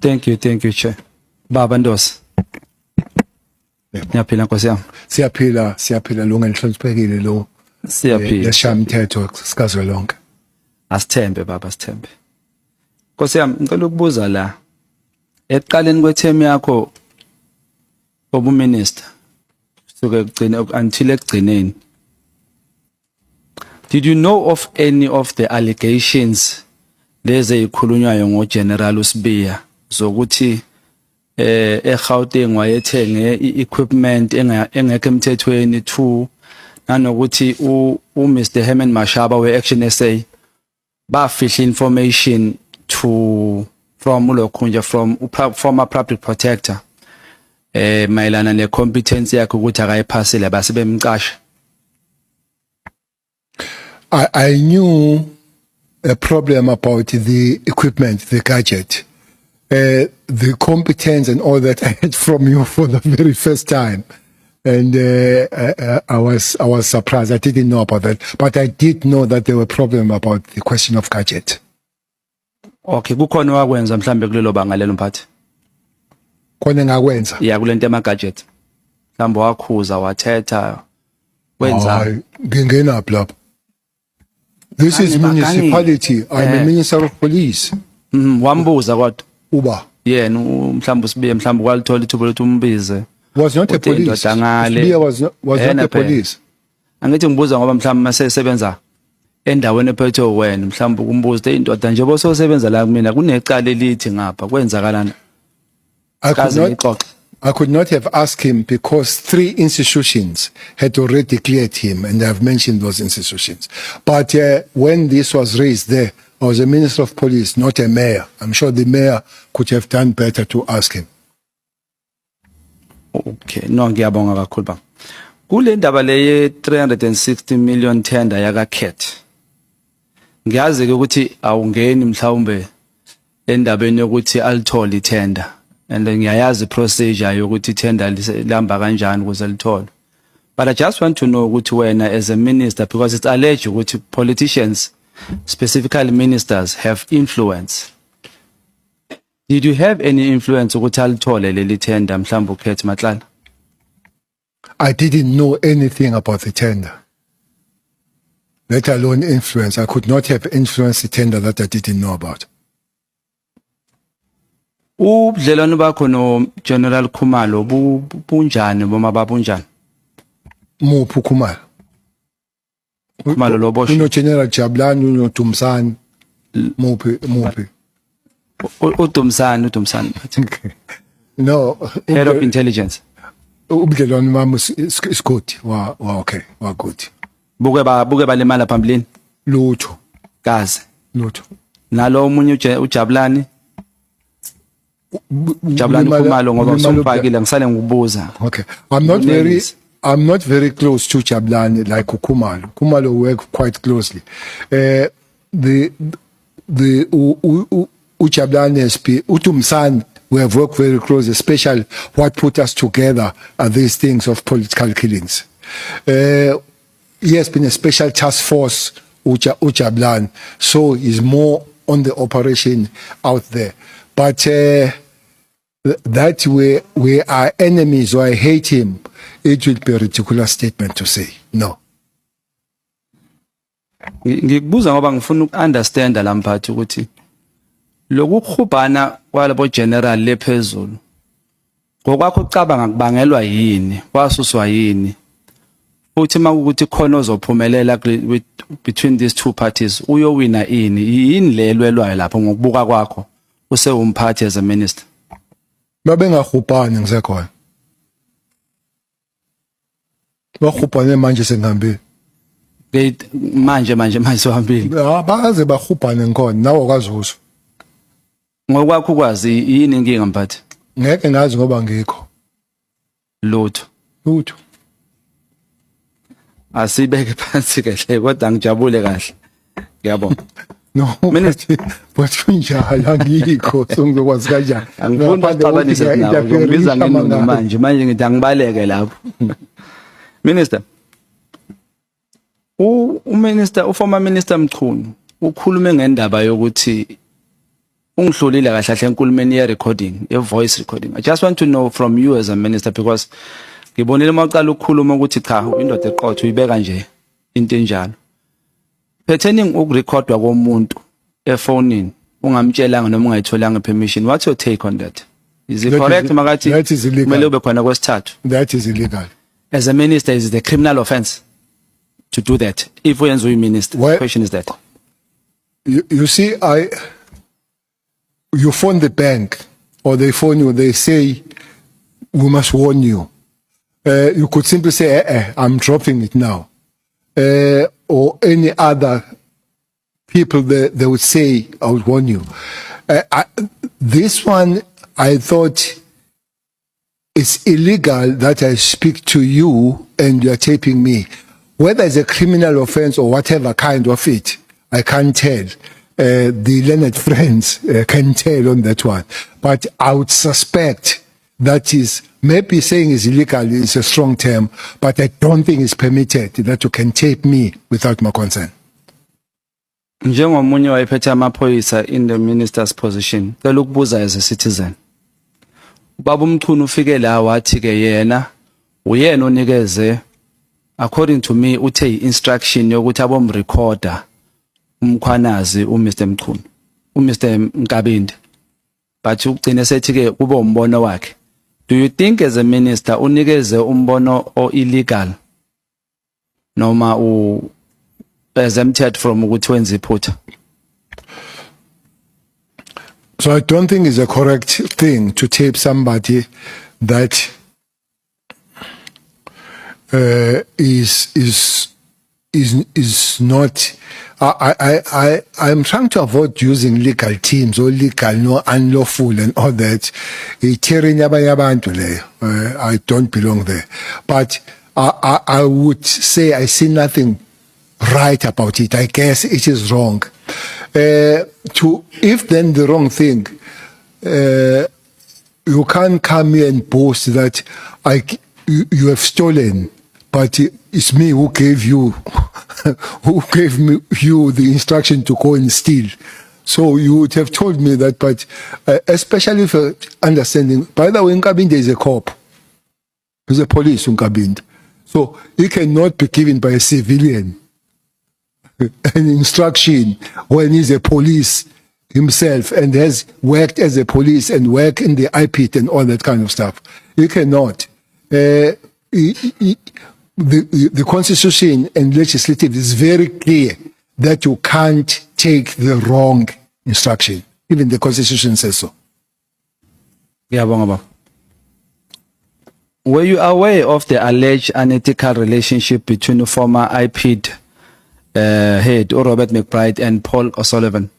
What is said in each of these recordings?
Thank you, Chair. Baba Ndosi. Ngiyaphila Nkosi yami. Siyaphila lo ngenhloniphekile lo. Siyaphila. Leshaya umthetho sikazwelonke. Asithembe baba, asithembe. Nkosi yami, ngicela ukubuza la. Ekuqaleni kwethemu yakho obuminister suke ugcine until ekugcineni. Did you know of any of the allegations lezi ezikhulunywayo ngoGeneral uSibiya zokuthi eGauteng wayethenge equipment engekho emthethweni to nanokuthi uMr Herman Mashaba weAction SA bafihla information from uLokhunja from former public protector mayelana necompetence yakhe ukuthi akayiphasile base bemqasha? I knew a problem about the equipment, the gadget, the competence and all that I had from you for the very first time. And I was surprised. I didn't know about that. But I did know that there were problems about the question of gadget. Okay, kukhona wakwenza mhlambe kulelo banga lelo mphathi. Khona ngakwenza. Yeah, kulento ema gadget. Mhlambe wakhuza wathetha wenza. Ngingena lapha. This is municipality. I'm a minister of police. Wambuza kodwa. Uba. Yena mhlambe uSibiya mhlambe kwalithola ithuba lokuthi umbize. Was not a police. Sibiya was not a police. Angithi ngibuza ngoba mhlambe mase sebenza endaweni ephethwe wena mhlambe ukumbuza indoda nje bososebenza la kumina kunecala elithi ngapha kwenzakalana. I could not have asked him because 3 institutions had already declared him, and I've mentioned those institutions. But when this was raised there, I was a minister of police, not a mayor. I'm sure the mayor could have done better to ask him. Okay, no ngiyabonga kakhulu baba. Kule ndaba le 360 million tender yakaKhet. Ngiyazi ukuthi awungeni mhlawumbe endabeni yokuthi alithole itender. And ngiyayazi procedure yokuthi tender lihamba kanjani ukuze lithole. But I just want to know ukuthi wena as a minister, because it's alleged ukuthi politicians, specifically ministers, have influence. Did you have any influence ukuthi alithole leli tender mhlawumbe uKhet Matlala? I didn't know anything about the tender. Let alone influence. I could not have influenced the tender that I didn't know about. Ubudlelwano bakho no General Khumalo bunjani boma babunjani? Muphi Khumalo? Khumalo lo boshwe. Uno General Jabulani, uno Dumsani. Muphi. uDumsani. No. Head of intelligence. Ubudlelwano bami isigodi wa okay, wa good. Buke balimala phambilini? Lutho. Kaze. Lutho. Nalo omunye uJabulani? Jabulani Khumalo ngoba usumfakile ngisale ngikubuza. Okay. I'm not very close to Jabulani like Khumalo. Khumalo work quite closely. The Jabulani SP, Utumsan, we have worked very close, especially what put us together are these things of political killings. He has been a special task force, Jabulani, so he's more on the operation out there. But that we are enemies or I hate him, it will be a ridiculous statement to say. No. Ngikubuza ngoba ngifuna ukunderstand la mphathi ukuthi lokukhubhana kwalabo general lephezulu ngokwakho ucabanga kubangelwa yini, kwasuswa yini, futhi makuthi khona ozophumelela between these two parties uyowina ini, yini lelwelwayo lapho ngokubuka kwakho usewumphathi as a minister? Babengahubhani ngisekhona. Bahubhane manje sengihambile. Manje sohambile. Baze bahubhane ngkhona nawe kwaZuzu. Ngokwakho ukwazi yini inkinga mphathi? Ngeke ngazi ngoba ngikho. Lutho. Asibeke phansi kahle kodwa ngijabule kahle. Ngiyabonga. No, minister, but kunjalo ngikho songizokwazi kanjani? Angifuni ukuxabanisa nawe, ngibiza ngenuno manje ngithi angibaleke lapho. Minister, uformer minister Mchunu ukhulume ngendaba yokuthi ungihlulile kahle kahle enkulumeni ye recording, ye voice recording. I just want to know from you as a minister, because ngibonile maqala ukukhuluma ukuthi cha indoda eqotho uyibeka nje into enjalo. Pertaining ukurecordwa komuntu efonini ungamtshelanga noma ungayitholanga permission, what's your take on that? Is it That correct makathi that is illegal. kumele ube khona kwesithathu? That is illegal. As a minister, is it a criminal offense to do that? If we are minister, Well- the question is that. You see, you phone the bank or they phone you, they say, we must warn you. You could simply say, I'm dropping it now. Or any other people, they would say, I would warn you. This one, I thought it's illegal that I speak to you and you're taping me. Whether it's a criminal offense or whatever kind of it, I can't tell. The learned friends can tell on that one. But I would suspect that is, maybe saying is illegal is a strong term, but I don't think it's permitted that you can tape me without my consent. Njengomunye wayephethe amaphoyisa in the minister's position, cela ukubuza as a citizen. Ubaba uMchunu ufike la wathi ke yena uyena onikeze, according to me uthe instruction yokuthi abomrecorder umkhwanazi uMr Mchunu, uMr Nkabinde. But ugcine sethi ke kube umbono wakhe. Do you think as a minister unikeze umbono o illegal noma u exempted from ukuthi wenze iphutha? So I don't think it's a correct thing to tape somebody that is not. I'm trying to avoid using legal teams or legal, no, unlawful and all that. I don't belong there. But I would say I see nothing right about it. I guess it is wrong. If then the wrong thing, you can't come here and boast that you have stolen, but it's me who gave you you the instruction to go and steal. So you would have told me that, but especially for understanding. By the way, Nkabinde is a cop. He's a police, Nkabinde. So he cannot be given by a civilian an instruction when he's a police himself and has worked as a police and worked in the IPIT and all that kind of stuff. He cannot. The Constitution and legislative is very clear that you can't take the wrong instruction. Even the Constitution says so. Ngiyabonga baba. Were you aware of the alleged unethical relationship between the former IPID head Robert McBride and Paul O'Sullivan?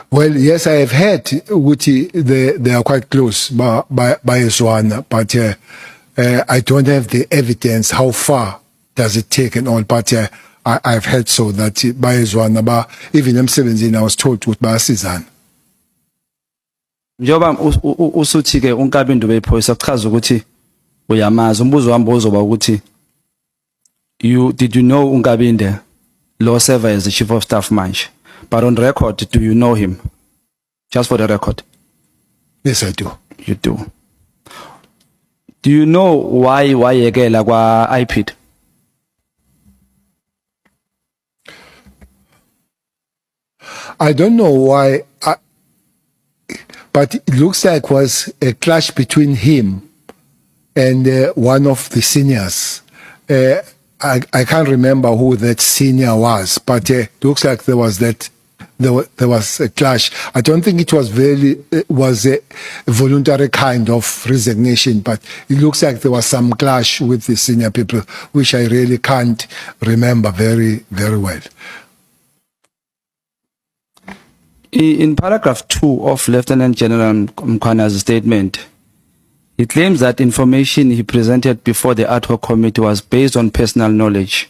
Well, yes, I have heard Uti, they are quite close by Zwana, but I don't have the evidence how far does it take and all, but I've heard so that by Zwana, but even M17 I was told to by Sizan. Njoba usuthi ke uNkabinde beyiphoyisa kuchaza ukuthi uyamazi, umbuzo wami ozoba ukuthi did you know uNkabinde law server as the chief of staff manje, but on record do you know him? Just for the record. Yes, I do. You do. Do you know why yekela kwa IPID? I don't know why, but it looks like it was a clash between him and one of the seniors. I can't remember who that senior was, but it looks like there was a clash. I don't think it was a voluntary kind of resignation, but it looks like there was some clash with the senior people, which I really can't remember very, very well. In paragraph 2 of Lieutenant General Mkhwana's statement, he claims that information he presented before the ad hoc committee was based on personal knowledge,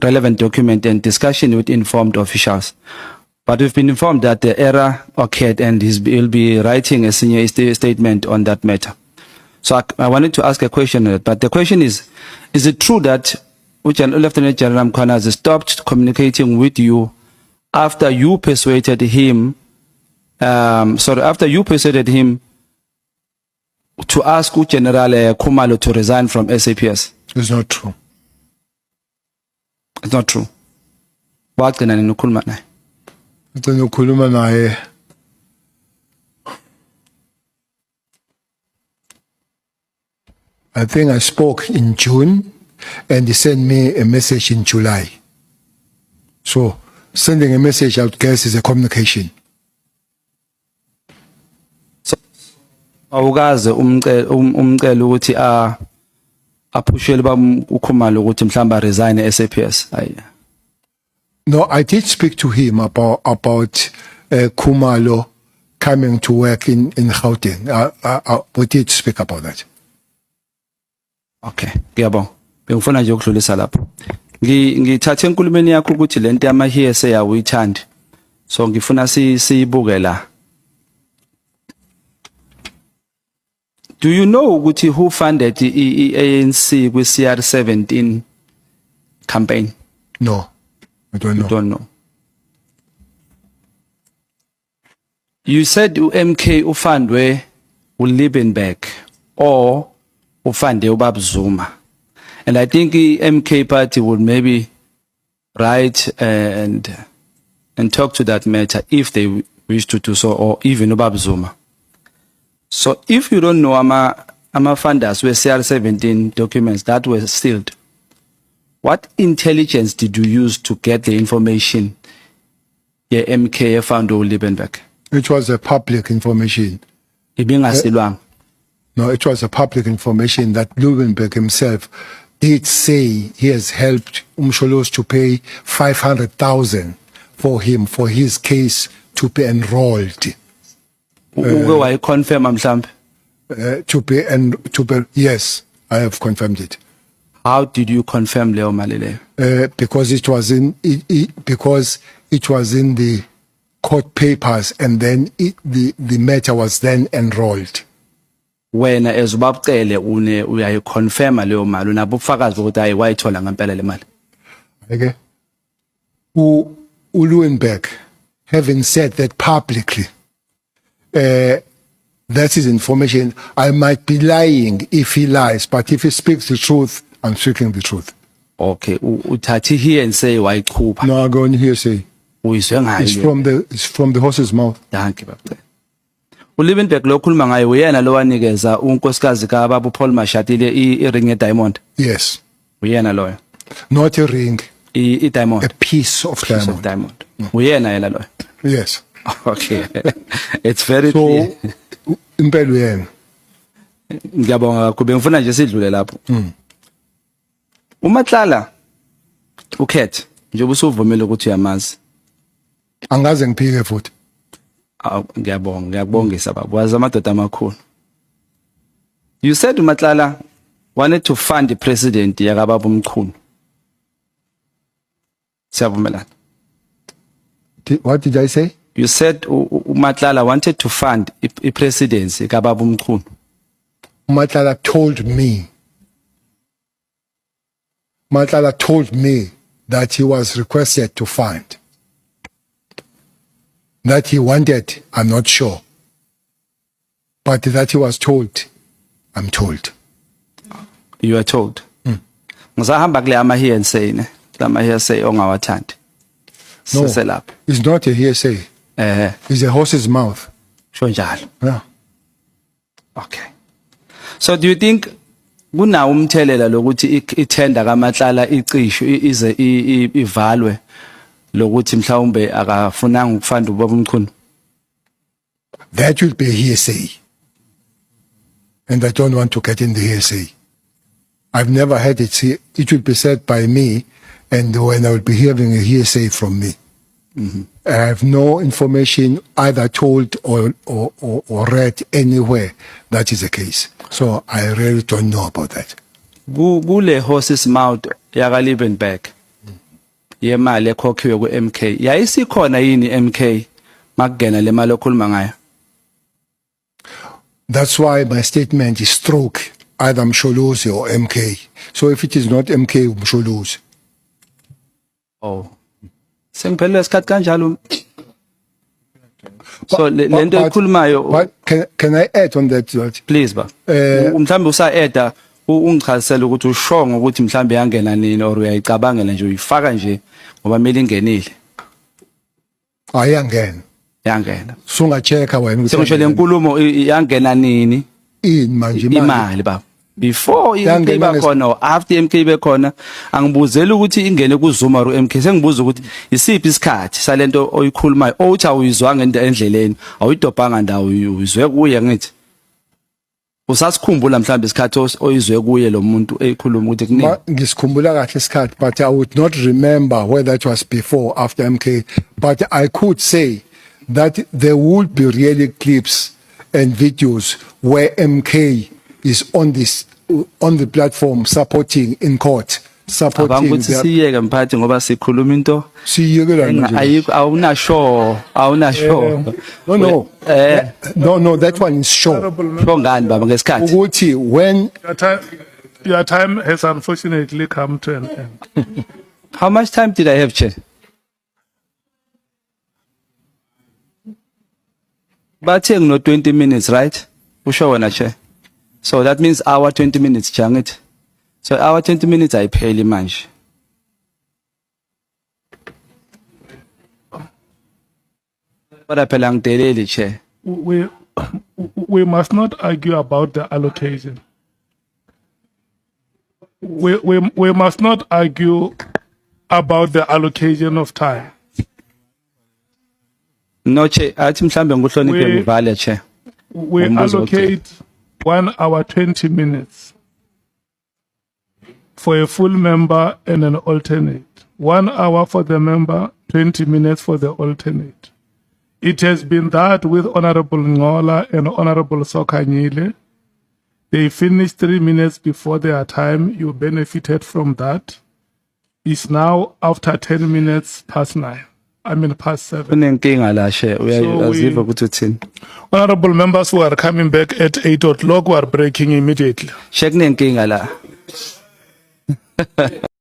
relevant document, and discussion with informed officials. But we've been informed that the error occurred and he'll be writing a senior statement on that matter. So I wanted to ask a question, but the question is it true that Lieutenant General Mkhwana stopped communicating with you after you persuaded him, after you persuaded him to ask General Khumalo to resign from SAPS. It's not true. It's not true. Wagcina nini ukhuluma naye? Ngicela ukukhuluma naye I think I spoke in June and he sent me a message in July. So sending a message out, guess, is a communication. Awukaze umcela ukuthi aphushele uKhumalo ukuthi mhlamba resign SAPS. No, I did speak to him about Khumalo coming to work in Gauteng. We did speak about that. Okay, ngiyabonga. Bengifuna nje ukudlulisa lapho. Ngithathe enkulumeni yakho ukuthi lento yama hearsay awuyithandi. So ngifuna siyibuke la. Do you know ukuthi who funded the ANC with CR17 campaign? No, I don't know. You don't know. You said MK ufandwe uLiebenberg or ufande uBab Zuma. And I think the MK party would maybe write and talk to that matter if they wish to do so, or even uBab Zuma. So if you don't know ama funders were CR17 documents that were sealed, what intelligence did you use to get the information MK found uLiebenberg? It was a public information. Ibingasilwanga. No, it was a public information that Liebenberg himself did say he has helped Umsholos to pay 500,000 for him, for his case to be enrolled. Uke confirm mhlambe? To be, yes, I have confirmed it. How did you confirm leyo mali leyo? Because it was in because it was in the court papers, and then the matter was then enrolled. Wena ezubabcele uyayiconfirma leyo mali unabo ubufakazi ukuthi hayi wayithola ngempela le mali. Okay. Liebenberg, having said that publicly, that is information. I might be lying if he lies, but if he speaks the truth, I'm speaking the truth. Okay, uthathi here and say wayichupha. No, I go on here say Uyizwe ngayo. it's from the horse's mouth. Danke babcele. uLiebenberg lo khuluma ngaye uyena lo wanikeza unkosikazi kaBaba uPaul Mashatile iring eDiamond. Yes. Uyena loyo. Not a ring. iDiamond. A piece of diamond. Uyena yena loyo. Yes. Okay. It's very So clear. impela uyena. Ngiyabonga kakhulu ngifuna nje sidlule lapho. uMatlala ukhethe njengoba usuvumile ukuthi uyamazi. Angaze ngiphike futhi. Ngiyabongisa baba wazi amadoda amakhulu. You said uMatlala wanted to fund the president yakababa umkhulu. Siyavumelana. What did I say? You said uMatlala wanted to fund the presidency kababa umkhulu. Matlala told me that he was requested to fund. That he wanted, I'm not sure. But that he was told, I'm told. You are told. Ngizahamba kule ama hearsay ne. Lama hearsay ongawathandi. No, Seselapha. it's not a hearsay. It's a horse's mouth. Sho njalo. Yeah. Okay. So do you think kunawo umthelela lokuthi ithenda kaMatlala icisho ize ivalwe lokuthi mhlawumbe akafunanga ukufanda ubaba umkhulu? That will be a hearsay. And I don't want to get in the hearsay. I've never had it. It will be said by me, and when I will be hearing a hearsay from me. I have no information either told or read anywhere that is the case. So I really don't know about that. Kule horse's mouth yaka Liebenberg yemali ekhokhiwe kuMK yayisikhona yini MK makugena le mali okhuluma ngayo? That's why my statement is stroke, either Msholozi or MK. So if it is not MK, Msholozi. Oh, Sengiphelele isikhathi kanjalo. So lento ekhulumayo But can I add on that? George? please ba. Mhlambe usa add ungichazisela ukuthi ushongo ukuthi mhlambe yangena nini or uyayicabangela nje uyifaka nje ngoba mele ingenile. Ayangena. Yangena. Sungacheka wena ukuthi Sengisho lenkulumo yangena nini? in manje Imali ba. Before Yangena iMK bakhona or after iMK bekhona angibuzela ukuthi ingene ku Zoom or MK sengibuza ukuthi isiphi isikhathi salento oyikhulumayo othi awuyizwanga endleleni awuyidobhanga ndawo uyizwe kuye ngithi usasikhumbula mhlawumbe isikhathi oyizwe kuye lo muntu eyikhuluma ukuthi kunini ngisikhumbula kahle isikhathi, but I would not remember whether it was before or after MK, but I could say that there would be really clips and videos where MK is on the platform supporting in court, supporting abanguthi siyeke mphathi ngoba sikhuluma into ayikho awunasho no, that one is sure. ngani baba ngesikhathi Ukuthi when Your time has unfortunately come to an end. how much time did I have, Chair? Bathe no 20 minutes, right? Usho wena, Chair. So that means our 20 minutes, Chair, ngithi. So our 20 minutes ayipheli manje. Kodwa phela ngideleli, Chair. We must not argue about the allocation. We must not argue about the allocation of time. No, Chair, athi mhlambe nguhloniphe ngivale, Chair. We allocate 1 hour 20 minutes for a full member and an alternate. 1 hour for the member, 20 minutes for the alternate. It has been that with Honorable Ngola and Honorable Sokanyile. They finished 3 minutes before their time. You benefited from that. It's now after 10 minutes past 9. Past 7. Unenkinga la, Chair. Uyaziva ukuthi uthini? Honorable members who are coming back at 8 o'clock who are breaking immediately. Check nenkinga la.